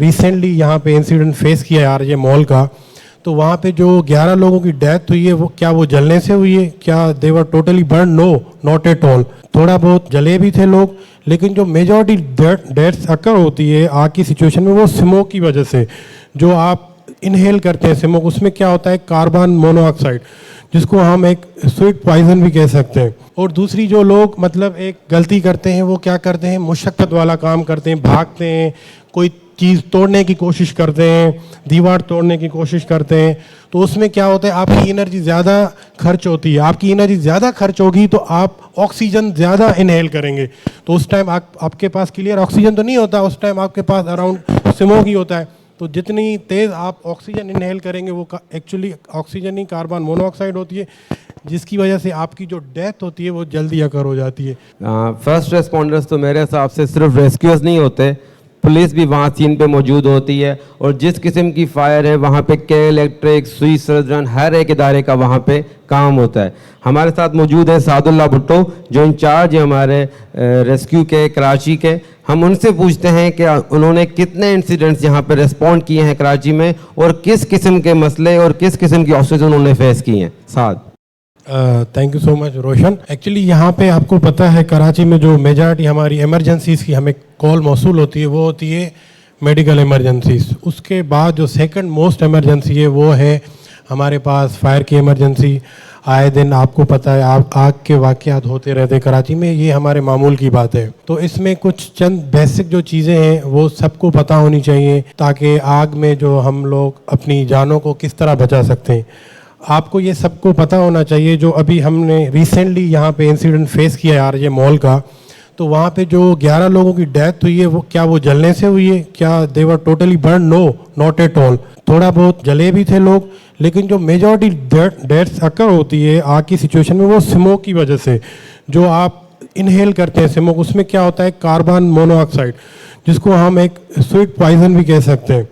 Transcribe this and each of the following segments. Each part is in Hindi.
रिसेंटली यहाँ पे इंसिडेंट फेस किया है आरजे मॉल का। तो वहाँ पे जो 11 लोगों की डेथ हुई है वो क्या वो जलने से हुई है, क्या they were totally burn? No, not at all. थोड़ा बहुत जले भी थे लोग, लेकिन जो मेजॉरिटी डेथ्स अकर होती है आग की सिचुएशन में वो स्मोक की वजह से। जो आप इनहेल करते हैं स्मोक, उसमें क्या होता है कार्बन मोनोऑक्साइड, जिसको हम एक स्वीट पॉइजन भी कह सकते हैं। और दूसरी जो लोग मतलब एक गलती करते हैं वो क्या करते हैं, मुशक्कत वाला काम करते हैं, भागते हैं, कोई चीज़ तोड़ने की कोशिश करते हैं, दीवार तोड़ने की कोशिश करते हैं। तो उसमें क्या होता है आपकी एनर्जी ज़्यादा खर्च होती है। आपकी एनर्जी ज़्यादा खर्च होगी तो आप ऑक्सीजन ज़्यादा इनहेल करेंगे। तो उस टाइम आपके पास क्लियर ऑक्सीजन तो नहीं होता, उस टाइम आपके पास अराउंड स्मोक ही होता है। तो जितनी तेज़ आप ऑक्सीजन इनहेल करेंगे वो एक्चुअली ऑक्सीजन ही कार्बन मोनोऑक्साइड होती है, जिसकी वजह से आपकी जो डेथ होती है वो जल्दी अकर हो जाती है। फर्स्ट रेस्पॉन्डर्स तो मेरे हिसाब से सिर्फ रेस्क्यूअर्स नहीं होते, पुलिस भी वहाँ सीन पे मौजूद होती है। और जिस किस्म की फायर है वहाँ पे के इलेक्ट्रिक, स्विच सर्जन, हर एक इदारे का वहाँ पे काम होता है। हमारे साथ मौजूद है सादुल्ला भुट्टो जो इंचार्ज है हमारे रेस्क्यू के कराची के। हम उनसे पूछते हैं कि उन्होंने कितने इंसिडेंट्स यहाँ पे रिस्पॉन्ड किए हैं कराची में और किस किस्म के मसले और किस किस्म की ऑब्स्टेकल्स उन्होंने फेस किए हैं। Saad thank you so much Roshan. Actually यहाँ पे आपको पता है कराची में जो मेजॉरिटी हमारी इमरजेंसीज़ की हमें कॉल मौसूल होती है वो होती है मेडिकल इमरजेंसीज। उसके बाद जो सेकंड मोस्ट इमरजेंसी है वो है हमारे पास फायर की इमरजेंसी। आए दिन आपको पता है आग के वाक़यात होते रहते कराची में, ये हमारे मामूल की बात है। तो इसमें कुछ चंद बेसिक जो चीज़ें हैं वो सबको पता होनी चाहिए ताकि आग में जो हम लोग अपनी जानों को किस तरह बचा सकते हैं। आपको ये सबको पता होना चाहिए। जो अभी हमने रिसेंटली यहाँ पे इंसिडेंट फेस किया है आरजे मॉल का, तो वहाँ पे जो 11 लोगों की डेथ हुई है वो क्या वो जलने से हुई है, क्या they were totally burn? No, not at all. थोड़ा बहुत जले भी थे लोग, लेकिन जो मेजॉरिटी डेथ्स अकर होती है आग की सिचुएशन में वो स्मोक की वजह से। जो आप इनहेल करते हैं स्मोक, उसमें क्या होता है कार्बन मोनोऑक्साइड, जिसको हम एक स्वीट पॉइजन भी कह सकते हैं।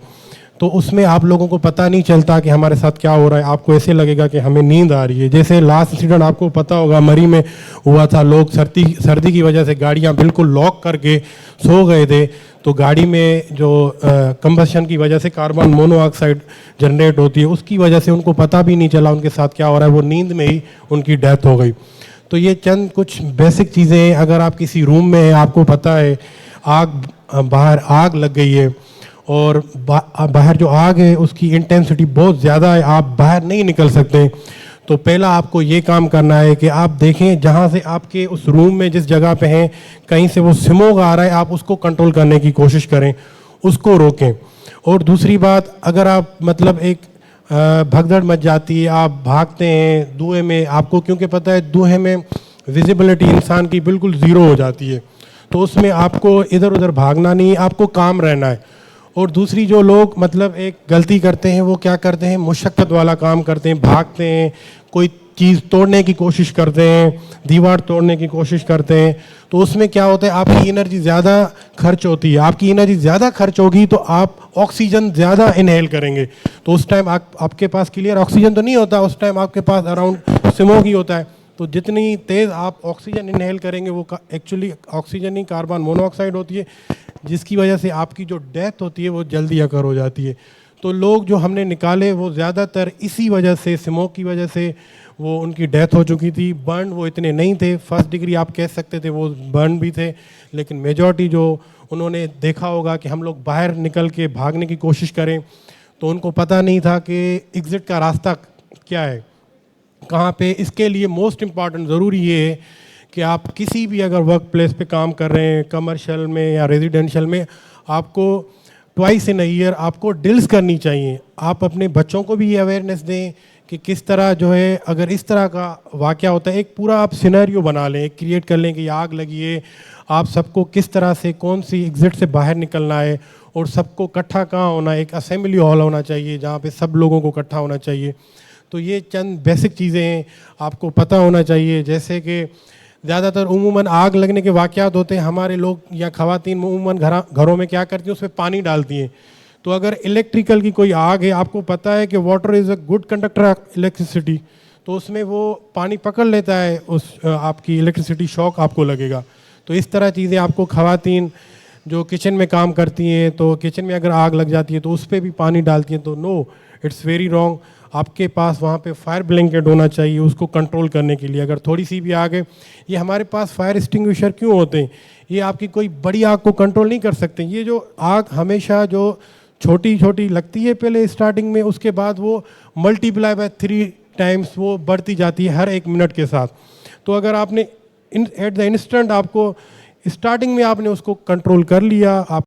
तो उसमें आप लोगों को पता नहीं चलता कि हमारे साथ क्या हो रहा है। आपको ऐसे लगेगा कि हमें नींद आ रही है। जैसे लास्ट इंसिडेंट आपको पता होगा मरी में हुआ था, लोग सर्दी की वजह से गाड़ियां बिल्कुल लॉक करके सो गए थे। तो गाड़ी में जो कंबशन की वजह से कार्बन मोनोऑक्साइड जनरेट होती है, उसकी वजह से उनको पता भी नहीं चला उनके साथ क्या हो रहा है, वो नींद में ही उनकी डेथ हो गई। तो ये चंद कुछ बेसिक चीज़ें हैं। अगर आप किसी रूम में हैं, आपको पता है बाहर आग लग गई है और बाहर जो आग है उसकी इंटेंसिटी बहुत ज़्यादा है, आप बाहर नहीं निकल सकते, तो पहला आपको ये काम करना है कि आप देखें जहाँ से आपके उस रूम में जिस जगह पे हैं कहीं से वो स्मोक आ रहा है, आप उसको कंट्रोल करने की कोशिश करें, उसको रोकें। और दूसरी बात, अगर आप मतलब एक भगदड़ मच जाती है, आप भागते हैं धुएं में, आपको क्योंकि पता है धुएं में विजिबिलिटी इंसान की बिल्कुल ज़ीरो हो जाती है, तो उसमें आपको इधर उधर भागना नहीं, आपको काम रहना है। और दूसरी जो लोग मतलब एक गलती करते हैं वो क्या करते हैं, मुशक्कत वाला काम करते हैं, भागते हैं, कोई चीज़ तोड़ने की कोशिश करते हैं, दीवार तोड़ने की कोशिश करते हैं। तो उसमें क्या होता है आपकी एनर्जी ज़्यादा खर्च होती है। आपकी एनर्जी ज़्यादा खर्च होगी तो आप ऑक्सीजन ज़्यादा इनहेल करेंगे। तो उस टाइम आपके पास क्लियर ऑक्सीजन तो नहीं होता, उस टाइम आपके पास अराउंड स्मोक ही होता है। तो जितनी तेज़ आप ऑक्सीजन इनहेल करेंगे वो एक्चुअली ऑक्सीजन ही कार्बन मोनोऑक्साइड होती है, जिसकी वजह से आपकी जो डेथ होती है वो जल्दी अकर हो जाती है। तो लोग जो हमने निकाले वो ज़्यादातर इसी वजह से, स्मोक की वजह से वो उनकी डेथ हो चुकी थी। बर्न वो इतने नहीं थे, फर्स्ट डिग्री आप कह सकते थे वो बर्न भी थे, लेकिन मेजॉरिटी जो उन्होंने देखा होगा कि हम लोग बाहर निकल के भागने की कोशिश करें तो उनको पता नहीं था कि एग्ज़िट का रास्ता क्या है, कहाँ पे। इसके लिए मोस्ट इम्पॉर्टेंट ज़रूरी ये है कि आप किसी भी अगर वर्क प्लेस पे काम कर रहे हैं, कमर्शियल में या रेजिडेंशियल में, आपको ट्वाइस इन अ ईयर आपको ड्रिल्स करनी चाहिए। आप अपने बच्चों को भी ये अवेयरनेस दें कि किस तरह जो है अगर इस तरह का वाक़या होता है, एक पूरा आप सिनेरियो बना लें, क्रिएट कर लें कि आग लगी है, आप सबको किस तरह से कौन सी एग्ज़िट से बाहर निकलना है और सबको इकट्ठा कहाँ होना है। एक असेंबली हॉल होना चाहिए जहाँ पे सब लोगों को इकट्ठा होना चाहिए। तो ये चंद बेसिक चीज़ें हैं आपको पता होना चाहिए। जैसे कि ज़्यादातर उमूमन आग लगने के वाक़यात होते हैं, हमारे लोग या ख़वातीन उमूमन घरों में क्या करती हैं, उसमें पानी डालती हैं। तो अगर इलेक्ट्रिकल की कोई आग है, आपको पता है कि water is a good conductor of electricity, तो उसमें वो पानी पकड़ लेता है, उस आपकी इलेक्ट्रिसिटी शॉक आपको लगेगा। तो इस तरह चीज़ें आपको ख़वातीन जो किचन में काम करती हैं, तो किचन में अगर आग लग जाती है तो उस पर भी पानी डालती हैं, तो नो, इट्स वेरी रॉन्ग। आपके पास वहाँ पे फायर ब्लैंकेट होना चाहिए उसको कंट्रोल करने के लिए। अगर थोड़ी सी भी आग है, ये हमारे पास फायर एक्सटिंग्विशर क्यों होते हैं, ये आपकी कोई बड़ी आग को कंट्रोल नहीं कर सकते। ये जो आग हमेशा जो छोटी छोटी लगती है पहले स्टार्टिंग में, उसके बाद वो मल्टीप्लाई बाय 3 टाइम्स वो बढ़ती जाती है हर 1 मिनट के साथ। तो अगर आपने एट द इंस्टेंट आपको स्टार्टिंग में आपने उसको कंट्रोल कर लिया, आप